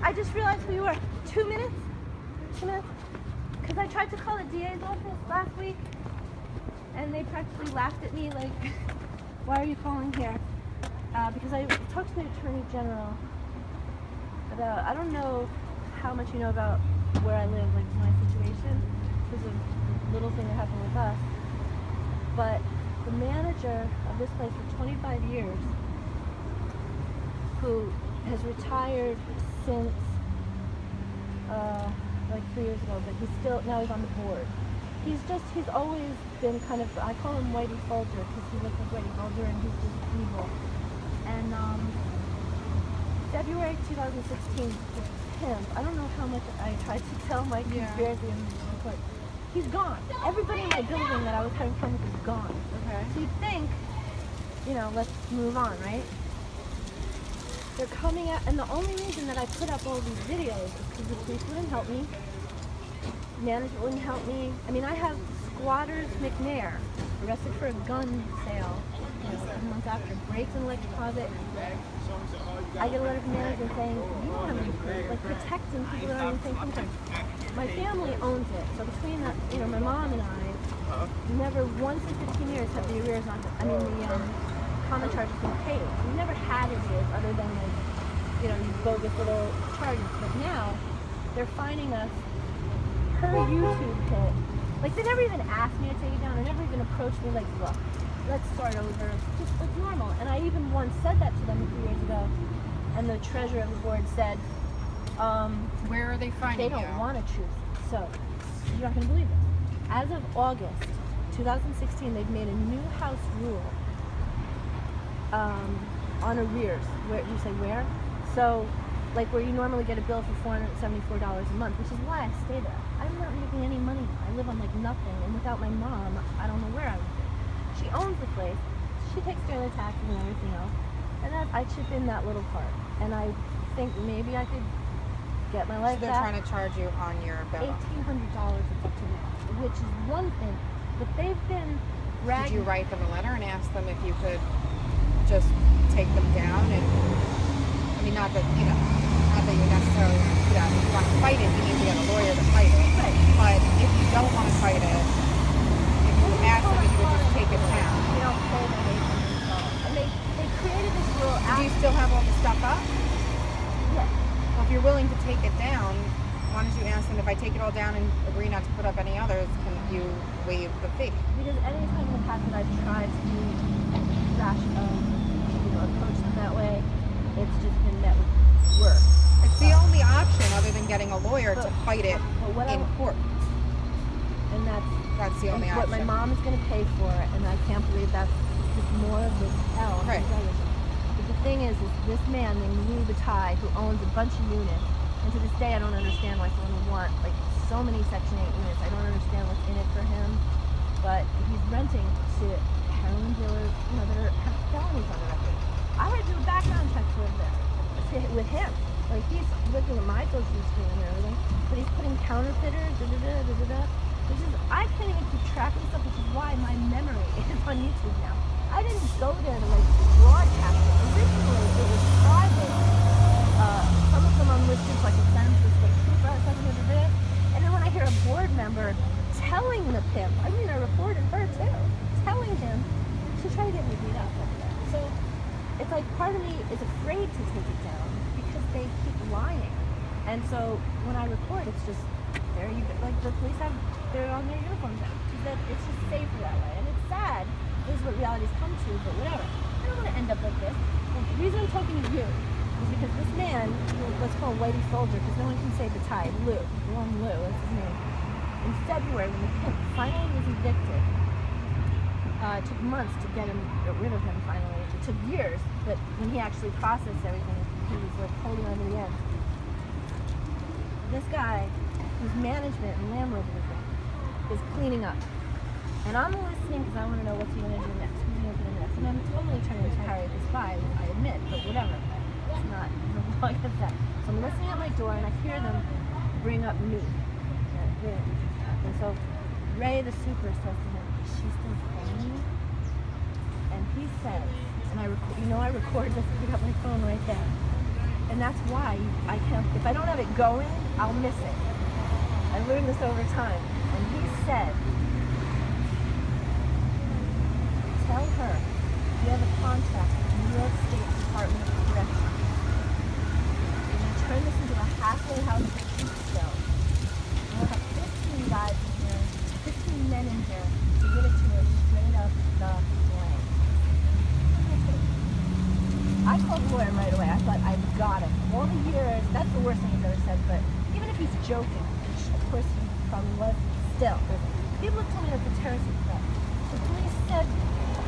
I just realized who you were. 2 minutes? 2 minutes? Because I tried to call the DA's office last week, and they practically laughed at me like, why are you calling here? Because I talked to the Attorney General about, I don't know how much you know about where I live, like my situation, because of the little thing that happened with us. But the manager of this place for 25 years, who has retired since like 3 years ago, but now he's on the board. He's always been kind of, I call him Whitey Bulger because he looks like Whitey Bulger and he's just evil. And February 2016, this pimp, I don't know how much I tried to tell my conspiracy in the court. He's gone. Everybody in my building that I was having fun with is gone. Okay. So you'd think, let's move on, right? They're coming out, and the only reason that I put up all these videos is because the police wouldn't help me, management wouldn't help me. I mean, I have Squatters McNair arrested for a gun sale, a month after, breaks in the electric closet. I get a letter from management saying, you don't have any proof, like protecting people that are on the same income. My family owns it, so between that, my mom and I never once in 15 years have the arrears on, the common charges been paid. We never had arrears other than these bogus little charges. But now they're fining us per YouTube hit. Like, they never even asked me to take it down. They never even approached me like, look, let's start over. Just like normal. And I even once said that to them a few years ago. And the treasurer of the board said, where are they finding they don't want to choose. So, you're not going to believe this. As of August 2016, they've made a new house rule on arrears. Where you say where? So, like where you normally get a bill for $474 a month, which is why I stay there. I'm not making any money. I live on like nothing, and without my mom, I don't know where I would be. She owns the place. She takes care of the taxes and everything else, and I chip in that little part. And I think maybe I could get my life back. So they're trying to charge you on your bill. $1,800 it's up to now, which is one thing. But they've been ragging. Did you write them a letter and ask them if you could just take them down? And I mean, not that you necessarily want to fight it. You need to get a lawyer to fight it. Right. But if you don't want to fight it, if you ask them if you could just take it down. You don't pay the $800. And they created this rule. Do you still have all the stuff up? Yes. Well, if you're willing to take it down, why don't you ask them, if I take it all down and agree not to put up any others, can you waive the fee? Because any time in the past that I've tried to approach them that way, it's just been met with work. It's the only option other than getting a lawyer to fight it in court. And that's the only option. What my mom is going to pay for it, and I can't believe that's just more of this hell. Right. But the thing is this man named Lou Bataille, who owns a bunch of units, and to this day I don't understand why someone would want like so many Section 8 units. I don't understand what's in it for him, but he's renting to heroin dealers, that have felonies on their record. I had to do a background check with him. Like, he's looking at my social screen and everything, but he's putting counterfeiters, which is, I can't even keep track of stuff, which is why my memory is on YouTube now. I didn't go there to like broadcast it. Originally, it was private. Some of them unlisted, so I could send them to a state trooper, and then when I hear a board member telling the pimp, I reported her too, telling him to try to get me beat up over there. So it's like part of me is afraid to take it down because they keep lying. And so when I record, it's just there. Like the police they're on their uniforms now. It's just safer that way, and it's sad. This is what reality's come to, but whatever. I don't want to end up like this. The reason I'm talking to you is because this man, let's call him Whitey Soldier, because no one can say Bataille, Lou, that's his name. In February, when the pimp finally was evicted, it took months to get rid of him finally. It took years, but when he actually processed everything, he was like holding on to the end. This guy, whose management and landlord is cleaning up. And I'm listening because I want to know what's he going to do next. Who's he going to do next? And I'm totally turning into Harriet the Spy, I admit, but whatever. It's not like that. So I'm listening at my door and I hear them bring up me. And so Ray the super says to him, is she still phoning? And he says, and I record this, I got my phone right there. And that's why I can't, if I don't have it going, I'll miss it. I learned this over time. And he said, tell her you have a contract with the New York State Department of Corrections. You're going to turn this into a halfway house for Peekskill. And we'll have 15 guys in here, 15 men in here to give it to her straight up the line. I called the lawyer right away. I thought, I've got him. All the years, that's the worst thing he's ever said, but even if he's joking, which of course he probably was, still, people have told me that's a terrorist threat. The police said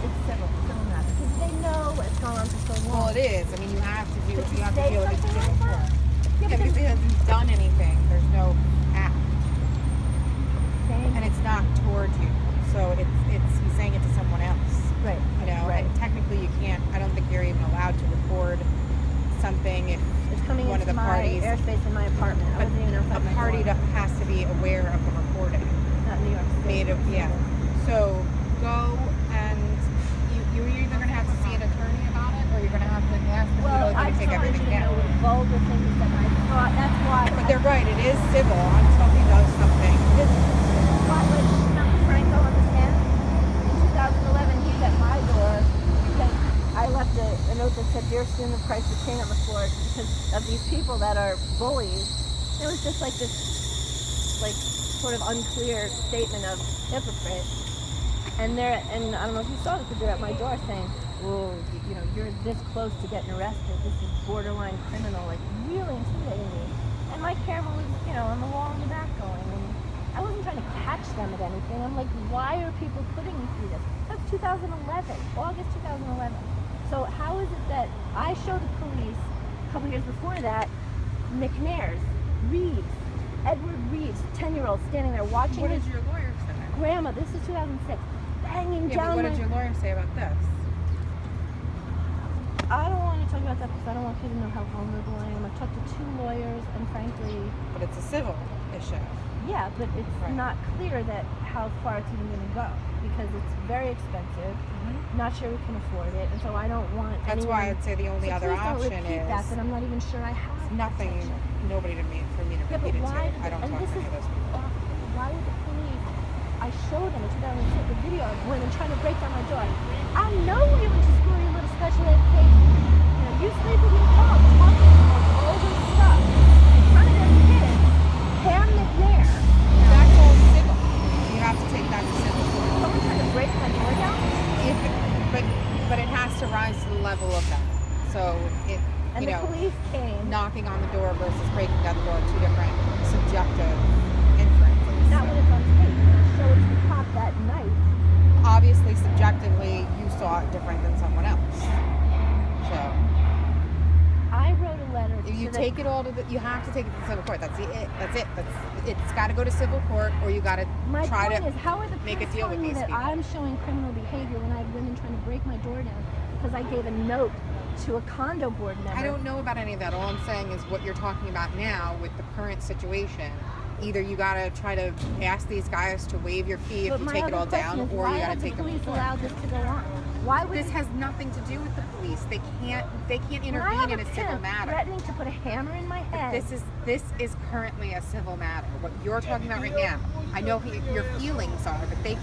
it's civil matter, because they know what's gone on for so long. Well, it is. I mean, you have to do. But You have to say deal with it something civil like court. that? Yeah, because he hasn't done anything. There's no act, Saying and it's not towards you. So it's he's saying it to someone else. right. You know, Right. and technically you can't. I don't think you're even allowed to record something if It's coming one of into the my parties. airspace in my apartment. I But wasn't even outside a my party door. has to be aware of the recording. Not New York State. Yeah. So go and you're either going to have to see an attorney about it, or you're going to have to ask the Well, people I to just take wanted everything you to know down. the vulgar things that I thought. That's why. But they're right. It is civil until he does something. This spot with Franco on the stand in 2011. He's at my door because I left a note that said, "Dear student of Christ the King" on the floor because of these people that are bullies. It was just like this, like sort of unclear statement of hypocrite. And I don't know if you saw this, but they're at my door saying, "Whoa, you know, you're this close to getting arrested. This is borderline criminal," like really intimidating me. And my camera was, you know, on the wall in the back going. And I wasn't trying to catch them at anything. I'm like, why are people putting me through this? That's 2011, August 2011. So how is it that I show the police a couple years before that, McNair's, Reeves, Edward Reeves, 10-year-old standing there watching What his did your lawyer say? grandma, this is 2006, banging Yeah, down but what my... did your lawyer say about this? I don't want to talk about that because I don't want people to know how vulnerable I am. I've talked to 2 lawyers and frankly, But it's a civil issue. yeah, but it's Right. not clear that how far it's even going to go because it's very expensive. Not sure we can afford it, and so I don't want That's why anyone... I'd say the only So other please don't option repeat that, is but I'm not even sure I have nothing. protection. Nobody to me for me to Yeah, but repeat it why? to. I don't And talk this to any is of those people. awful. Why would the police? I showed them in 2006 the video of women trying to break down my door. I know where you went to school, you little special education. You know, you sleep with your dog, talking about all this stuff in front of their kids. Pam McNair. That's all civil. You have to take that to civil court. Someone trying to break my door down. But it has to rise to the level of that. So it, And you the know, police came. knocking on the door versus breaking down the door are 2 different subjective inferences. Not when it's on tape. When I showed it to the cop that night. Obviously, subjectively, you saw it different than someone else. So I wrote a letter. if you to take it all to you have to take it to civil court. That's it. It's got to go to civil court, or you got to My try point to is, how are the make a police deal with telling me these that people. I'm showing criminal behavior when I have women trying to break my door down because I gave a note to a condo board member? I don't know about any of that. All I'm saying is what you're talking about now with the current situation. Either you got to try to ask these guys to waive your fee if But you my take it other all down, question is, or why you got to have take the them to police court. allowed this to go on? Why would This has nothing to do with the police. They can't when I intervene have in a civil pimp matter. threatening to put a hammer in my head? This is currently a civil matter. What you're talking about right now, I know your feelings are, but they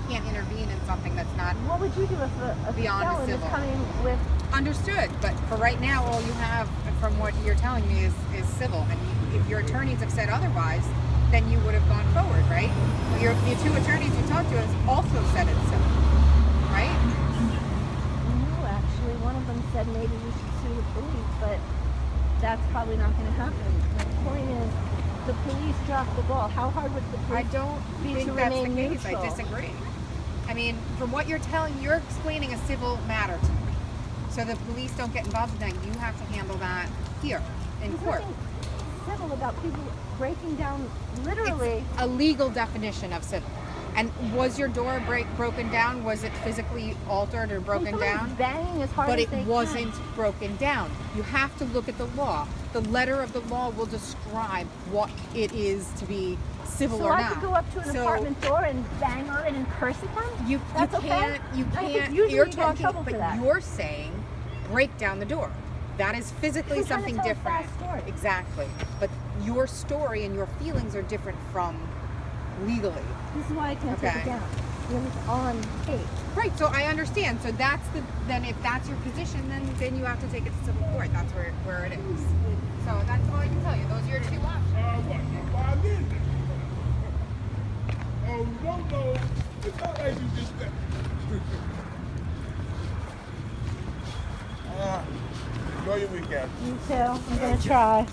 can't intervene in something that's not What would you do if a beyond a felon is civil. coming with? understood. But for right now, all you have from what you're telling me is civil. And if your attorneys have said otherwise, then you would have gone forward, right? Well, your 2 attorneys you talked to has also said it's civil, right? No, actually, one of them said maybe we should sue the police, but that's probably not going to happen. The point is, the police dropped the ball. How hard would the I police don't be think to that's the remain case. neutral? I disagree. I mean, from what you're explaining a civil matter to me. So the police don't get involved in that. You have to handle that here in There's court. nothing civil about people breaking down literally. It's a legal definition of civil. And was your door broken down? Was it physically altered or broken Someone's down? banging as hard But as it they wasn't can. broken down. You have to look at the law. The letter of the law will describe what it is to be civil So or I not. could go up to an apartment door and bang on it and curse at them? You That's can't. okay? You I think can't. usually You're you get in talking, trouble for but that. you're saying break down the door. That is physically You're trying to something tell a different. fast story. Exactly. But your story and your feelings are different from legally. This is why I can't take Okay. it down. Because it's on tape. Right, so I understand. So that's then if that's your position, then you have to take it to civil court. That's where it is. So that's all I can tell you. Those are your two options. What? 5 minutes? Oh, no. It's not like you just... Enjoy your weekend. You too. I'm going to try.